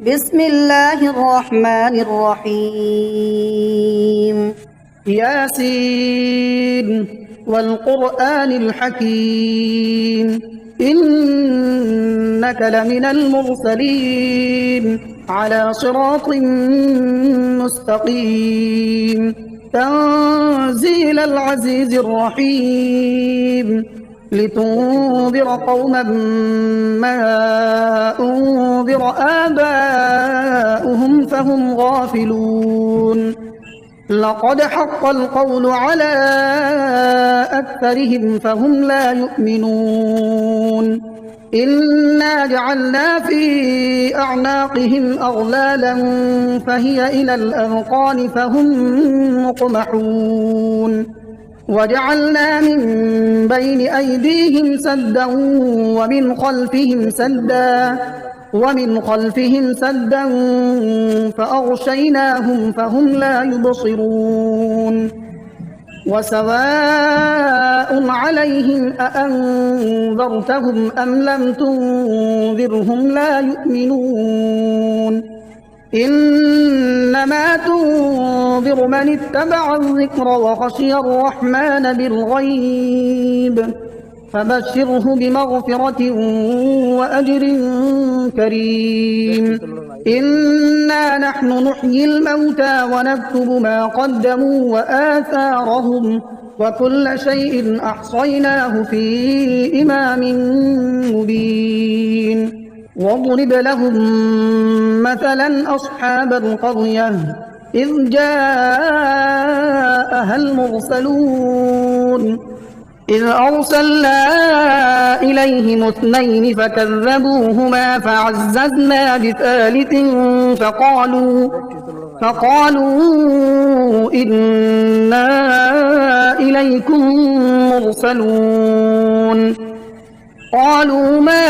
بسم الله الرحمن الرحيم. ياسين والقرآن الحكيم إنك لمن المرسلين على صراط مستقيم تنزيل العزيز الرحيم لتنذر قوما ما أنذر آباؤهم فهم غافلون لقد حق القول على أكثرهم فهم لا يؤمنون إنا جعلنا في أعناقهم أغلالا فهي إلى الأذقان فهم مقمحون وجعلنا من بين أيديهم سدا ومن خلفهم سدا فأغشيناهم فهم لا يبصرون وسواء عليهم أأنذرتهم أم لم تنذرهم لا يؤمنون إنما تنذر من اتبع الذكر وخشي الرحمن بالغيب فبشره بمغفرة وأجر كريم إنا نحن نحيي الموتى ونكتب ما قدموا وآثارهم وكل شيء أحصيناه في إمام مبين واضرب لهم مثلا أصحاب القرية إذ جاءها المرسلون إذ أرسلنا إليهم اثنين فكذبوهما فعززنا بثالث فقالوا إنا إليكم مرسلون قالوا ما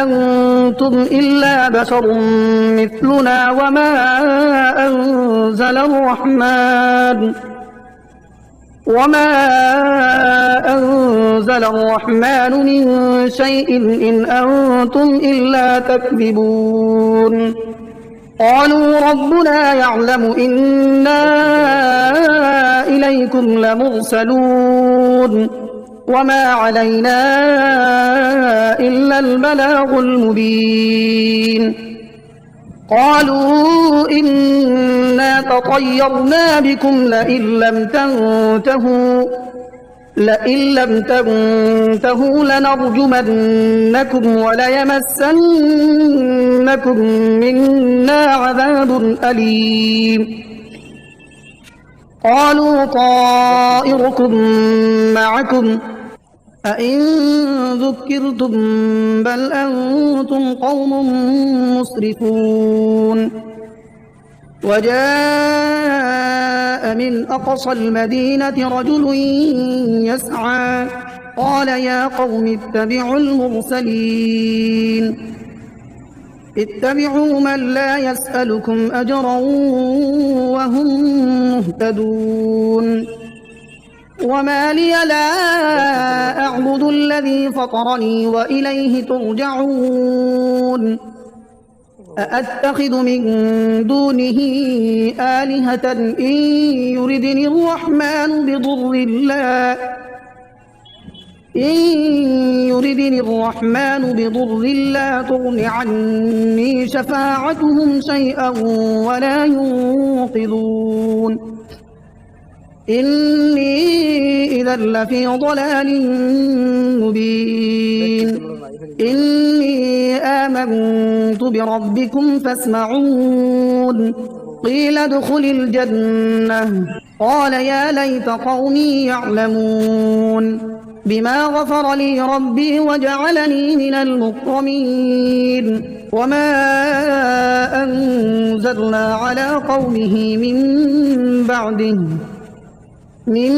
أنتم إلا بشر مثلنا وما أنزل الرحمن من شيء إن أنتم إلا تكذبون قالوا ربنا يعلم إنا إليكم لمرسلون وما علينا إلا البلاغ المبين قالوا إنا تطيرنا بكم لئن لم تنتهوا لنرجمنكم وليمسنكم منا عذاب أليم قالوا طائركم معكم أئن ذكرتم بل أنتم قوم مسرفون وجاء من أقصى المدينة رجل يسعى قال يا قوم اتبعوا المرسلين اتبعوا من لا يسألكم أجرا وهم مهتدون وما لي لا أعبد الذي فطرني وإليه ترجعون أأتخذ من دونه آلهة إن يردني الرحمن بضر لا تغن عني شفاعتهم شيئا ولا ينقذون إني إذا لفي ضلال مبين إني آمنت بربكم فاسمعون قيل ادخل الجنة قال يا ليت قومي يعلمون بما غفر لي ربي وجعلني من المكرمين وما أنزلنا على قومه من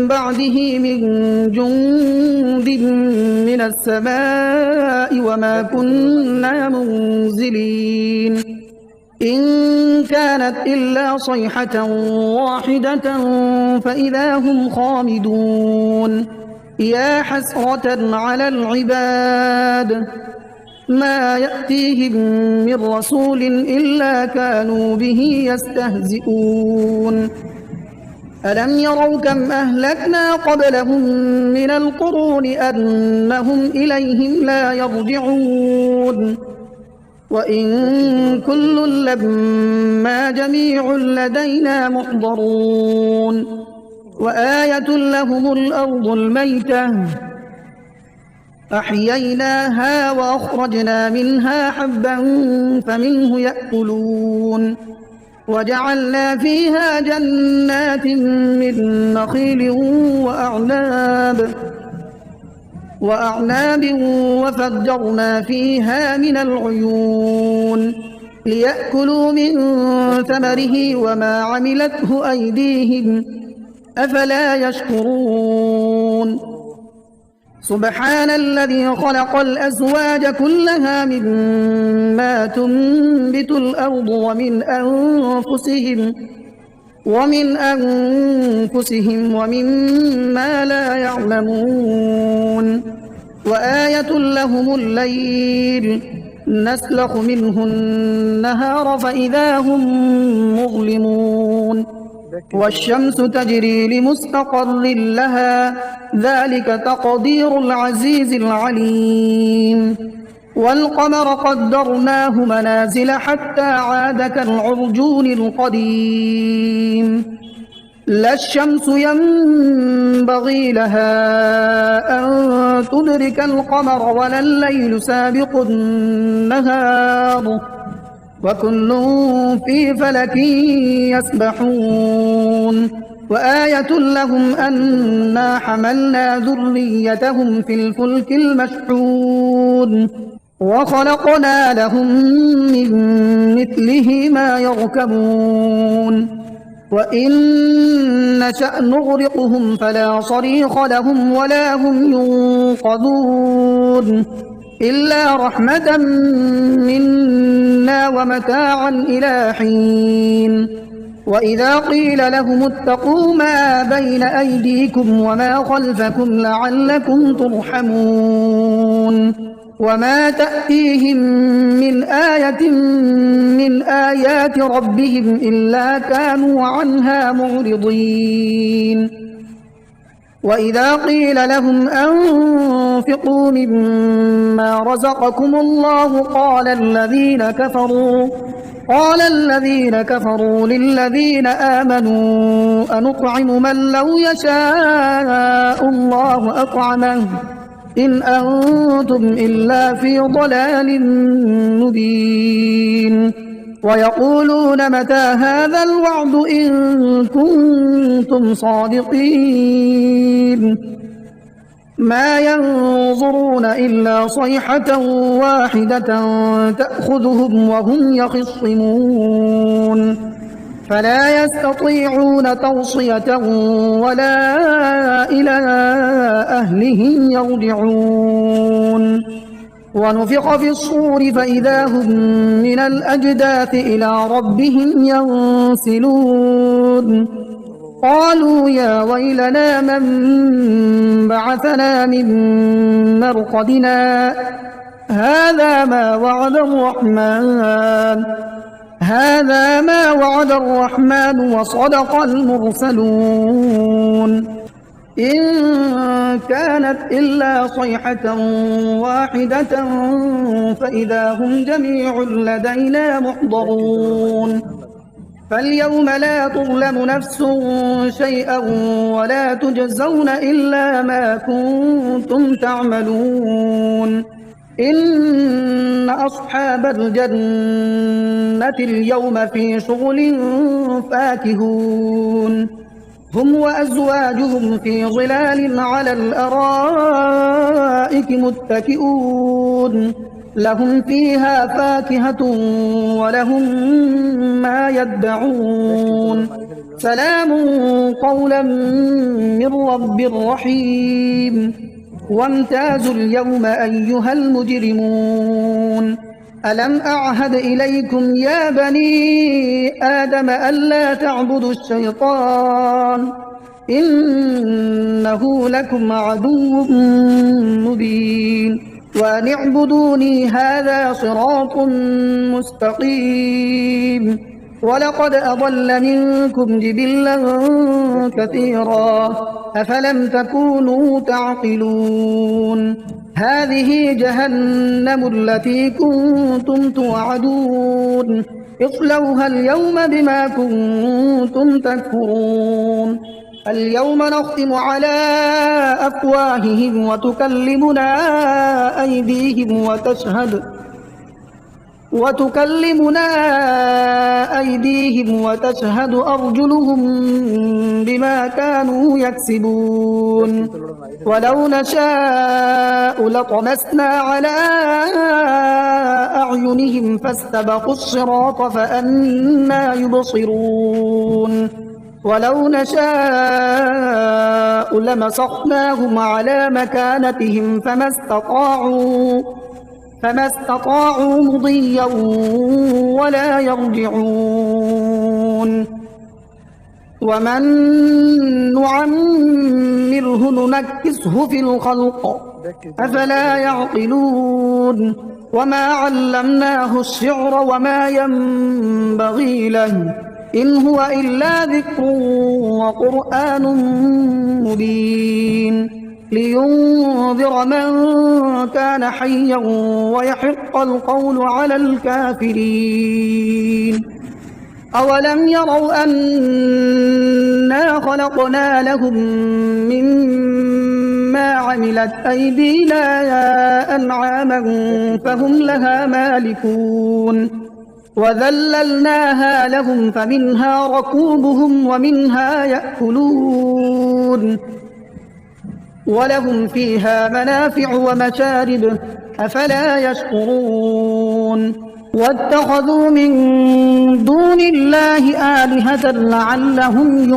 بعده من جند من السماء وما كنا منزلين إن كانت إلا صيحة واحدة فإذا هم خامدون يا حسرة على العباد ما يأتيهم من رسول إلا كانوا به يستهزئون ألم يروا كم أهلكنا قبلهم من القرون أنهم إليهم لا يرجعون وإن كل لما جميع لدينا محضرون وآية لهم الأرض الميتة أحييناها وأخرجنا منها حبا فمنه يأكلون وجعلنا فيها جنات من نخيل وأعناب وفجرنا فيها من العيون ليأكلوا من ثمره وما عملته أيديهم أفلا يشكرون سبحان الذي خلق الأزواج كلها مما تنبت الأرض ومن أنفسهم ومما لا يعلمون وآية لهم الليل نسلخ منه النهار فإذا هم مظلمون والشمس تجري لمستقر لها ذلك تقدير العزيز العليم والقمر قدرناه منازل حتى عاد كالعرجون القديم لا الشمس ينبغي لها أن تدرك القمر ولا الليل سابق النهار وكل في فلك يسبحون وآية لهم أنا حملنا ذريتهم في الفلك المشحون وخلقنا لهم من مثله ما يركبون وإن نشأ نغرقهم فلا صريخ لهم ولا هم ينقذون إلا رحمة منا ومتاعا إلى حين وإذا قيل لهم اتقوا ما بين أيديكم وما خلفكم لعلكم ترحمون وما تأتيهم من آية من آيات ربهم إلا كانوا عنها معرضين وإذا قيل لهم أنفقوا مما رزقكم الله قال الذين كفروا للذين آمنوا أنطعم من لو يشاء الله أطعمه إن أنتم إلا في ضلال مبين ويقولون متى هذا الوعد إن كنتم صادقين ما ينظرون إلا صيحة واحدة تأخذهم وهم يخصمون فلا يستطيعون توصية ولا إلى أهلهم يرجعون ونفخ في الصور فإذا هم من الأجداث إلى ربهم ينسلون قالوا يا ويلنا من بعثنا من مرقدنا هذا ما وعد الرحمن وصدق المرسلون إن كانت إلا صيحة واحدة فإذا هم جميع لدينا محضرون فاليوم لا تظلم نفس شيئا ولا تجزون إلا ما كنتم تعملون إن أصحاب الجنة اليوم في شغل فاكهون هم وأزواجهم في ظلال على الأرائك متكئون لهم فيها فاكهة ولهم ما يدعون سلام قولا من رب رحيم وامتازوا اليوم أيها المجرمون ألم أعهد إليكم يا بني آدم ألا تعبدوا الشيطان إنه لكم عدو مبين وأن اعبدوني هذا صراط مستقيم. ولقد أضل منكم جبلا كثيرا أفلم تكونوا تعقلون. هذه جهنم التي كنتم توعدون اصلوها اليوم بما كنتم تكفرون. اليوم نختم على أفواههم وتكلمنا أيديهم وتشهد أرجلهم بما كانوا يكسبون. ولو نشاء لطمسنا على أعينهم فاستبقوا الصراط فأنى يبصرون. ولو نشاء لمسخناهم على مكانتهم فما استطاعوا مضيا ولا يرجعون. ومن نعمره ننكسه في الخلق أفلا يعقلون. وما علمناه الشعر وما ينبغي له إن هو إلا ذكر وقرآن مبين لينذر من كان حيا ويحق القول على الكافرين. أولم يروا أنا خلقنا لهم مما عملت أيدينا أنعاما فهم لها مالكون وذللناها لهم فمنها ركوبهم ومنها يأكلون ولهم فيها منافع ومشارب أفلا يشكرون. واتخذوا من دون الله آلهة لعلهم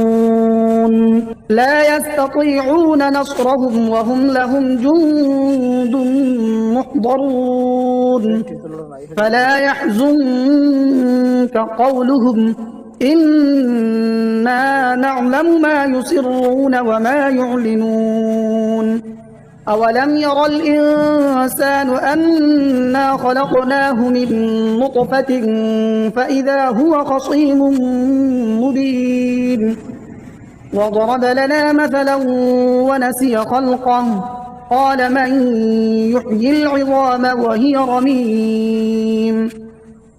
ينصرون لا يستطيعون نصرهم وهم لهم جند محضرون. فلا يحزنك قولهم إنا نعلم ما يسرون وما يعلنون. أولم ير الإنسان أنا خلقناه من نطفة فإذا هو خصيم مبين. وضرب لنا مثلا ونسي خلقه قال من يحيي العظام وهي رميم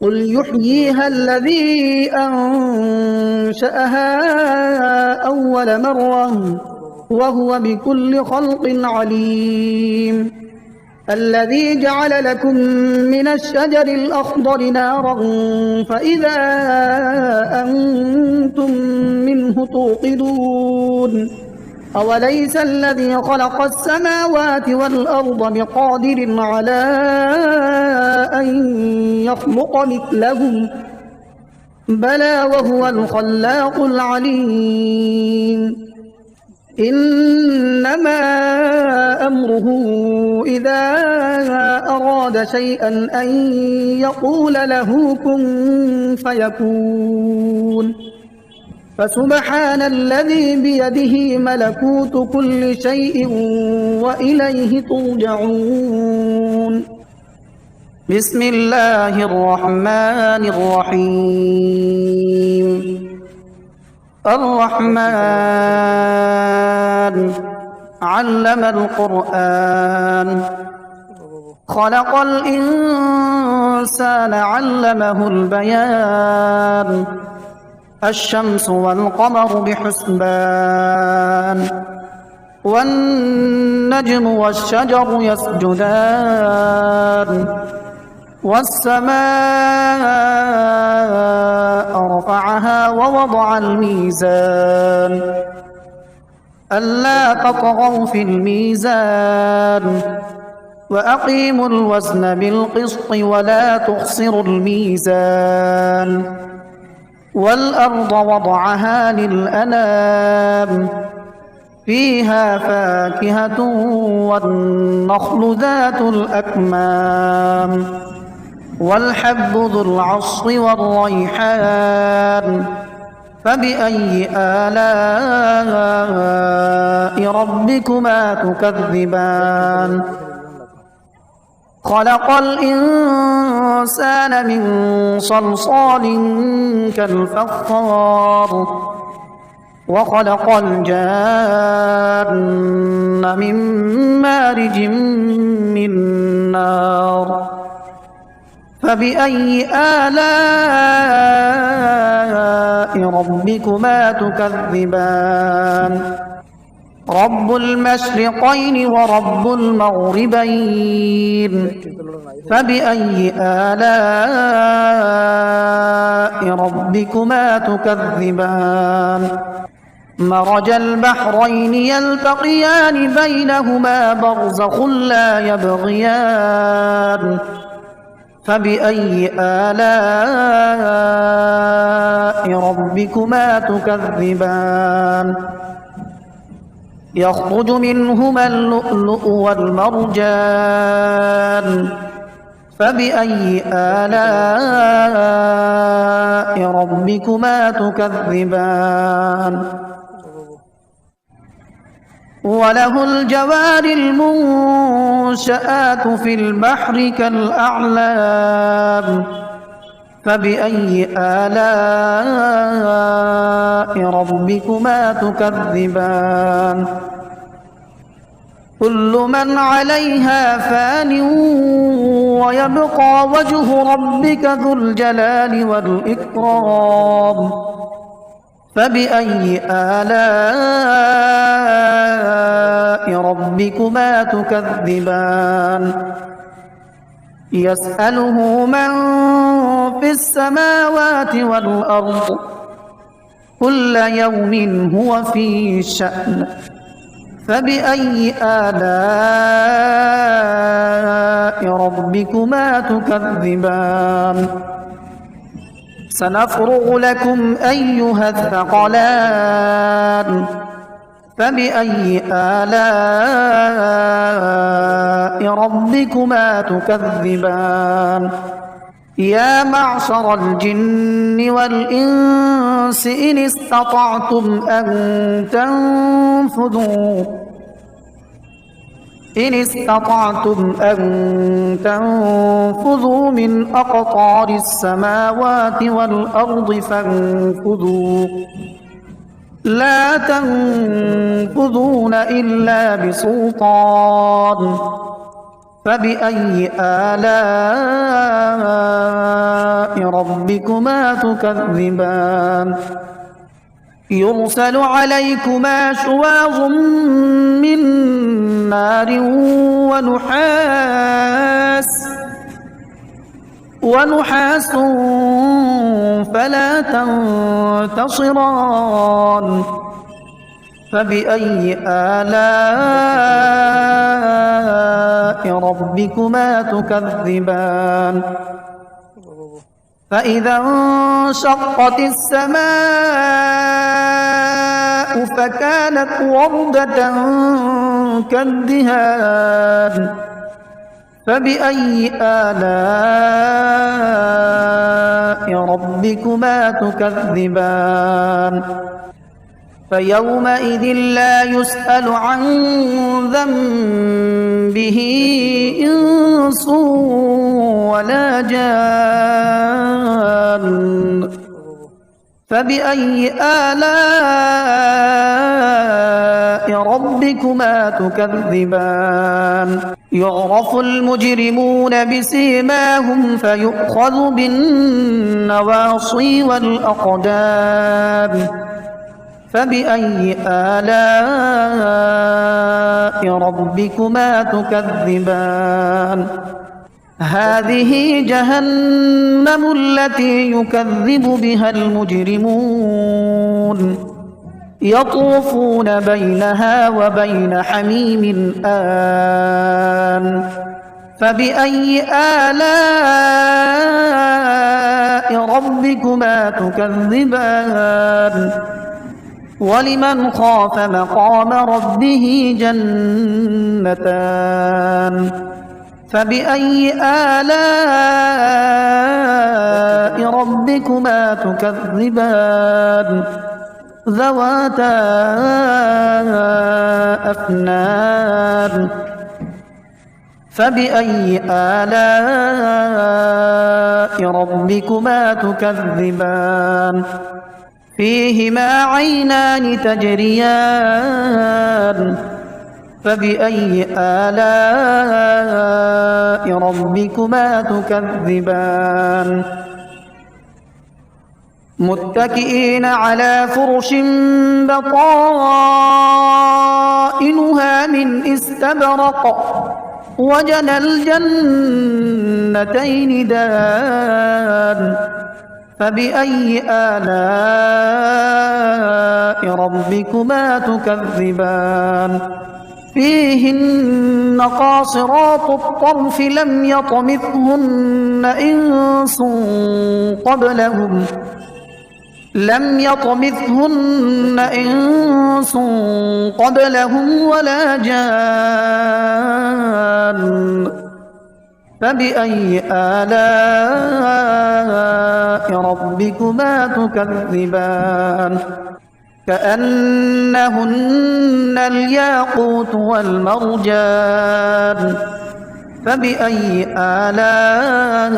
قل يحييها الذي أنشأها أول مرة وهو بكل خلق عليم. الذي جعل لكم من الشجر الأخضر نارا فإذا أنتم منه توقدون. أوليس الذي خلق السماوات والأرض بقادر على أن يخلق مثلهم بلى وهو الخلاق العليم. إنما أمره إذا أراد شيئا أن يقول له كن فيكون. فسبحان الذي بيده ملكوت كل شيء وإليه ترجعون. بسم الله الرحمن الرحيم. الرحمن علم القرآن خلق الإنسان علمه البيان. الشمس والقمر بحسبان والنجم والشجر يسجدان والسماء رفعها ووضع الميزان ألا تطغوا في الميزان وأقيموا الوزن بالقسط ولا تخسروا الميزان. والأرض وضعها للأنام فيها فاكهة والنخل ذات الأكمام والحب ذو العصف والريحان فبأي آلاء ربكما تكذبان خلق الإنسان من صلصال كالفخار وخلق الجان من مارج من نار فبأي آلاء ربكما تكذبان رب المشرقين ورب المغربين فبأي آلاء ربكما تكذبان مرج البحرين يلتقيان بينهما برزخ لا يبغيان فبأي آلاء ربكما تكذبان يخرج منهما اللؤلؤ والمرجان فبأي آلاء ربكما تكذبان وله الجوار المنشآت في البحر كالأعلام فبأي آلاء ربكما تكذبان كل من عليها فان ويبقى وجه ربك ذو الجلال والإكرام فبأي آلاء ربكما تكذبان يسأله من في السماوات والأرض كل يوم هو في شأن فبأي آلاء ربكما تكذبان سنفرغ لكم أيها الثقلان فبأي آلاء ربكما تكذبان يا معشر الجن والإنس إن استطعتم أن تنفذوا من أقطار السماوات والأرض فانفذوا لا تنفذون إلا بسلطان فبأي آلاء ربكما تكذبان يرسل عليكما شواظ من نار ونحاس فلا تنتصران فبأي آلاء ربكما تكذبان فإذا انشقت السماء فكانت وردة كالدهان فبأي آلاء ربكما تكذبان فيومئذ لا يسأل عن ذنبه إنس ولا جان فبأي آلاء ربكما تكذبان يعرف المجرمون بسيماهم فيؤخذ بالنواصي والأقدام فبأي آلاء ربكما تكذبان هذه جهنم التي يكذب بها المجرمون يطوفون بينها وبين حميم آن فبأي آلاء ربكما تكذبان ولمن خاف مقام ربه جنتان فبأي آلاء ربكما تكذبان ذواتا أفنان فبأي آلاء ربكما تكذبان فيهما عينان تجريان فبأي آلاء ربكما تكذبان متكئين على فرش بطائنها من استبرق وجنى الجنتين دان فبأي آلاء ربكما تكذبان فيهن قاصرات الطرف لم يطمثهن إنس قبلهم ولا جان فبأي آلاء ربكما تكذبان كأنهن الياقوت والمرجان فبأي آلاء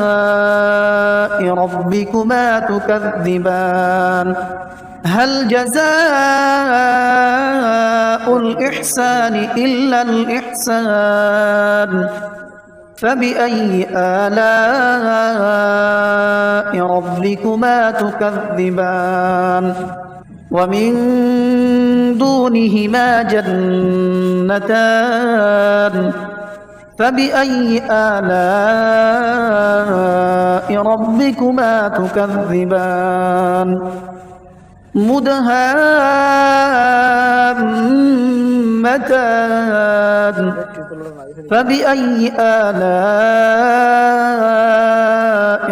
ربكما تكذبان هل جزاء الإحسان إلا الإحسان فبأي آلاء ربكما تكذبان ومن دونهما جنتان فبأي آلاء ربكما تكذبان مدهامتان فبأي آلاء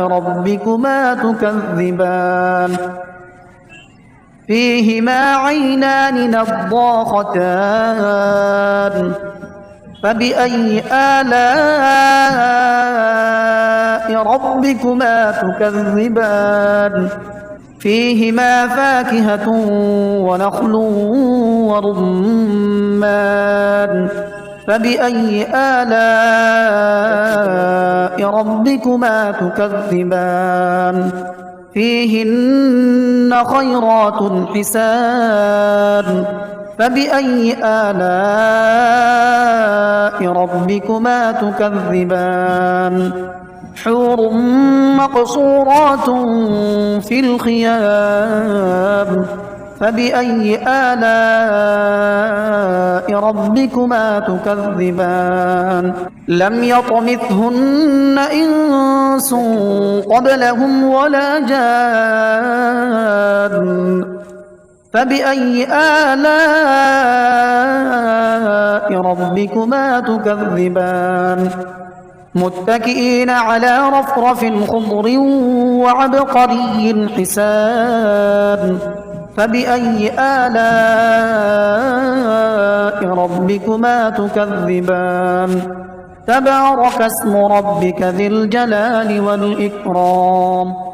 ربكما تكذبان فيهما عينان نضاختان فبأي آلاء ربكما تكذبان فيهما فاكهة ونخل ورمان فبأي آلاء ربكما تكذبان فيهن خيرات حسان فبأي آلاء ربكما تكذبان حور مقصورات في الخيام فبأي آلاء ربكما تكذبان لم يطمثهن إنس قبلهم ولا جان فبأي آلاء ربكما تكذبان متكئين على رفرف خضر وعبقري حسان فبأي آلاء ربكما تكذبان تبارك اسم ربك ذي الجلال والإكرام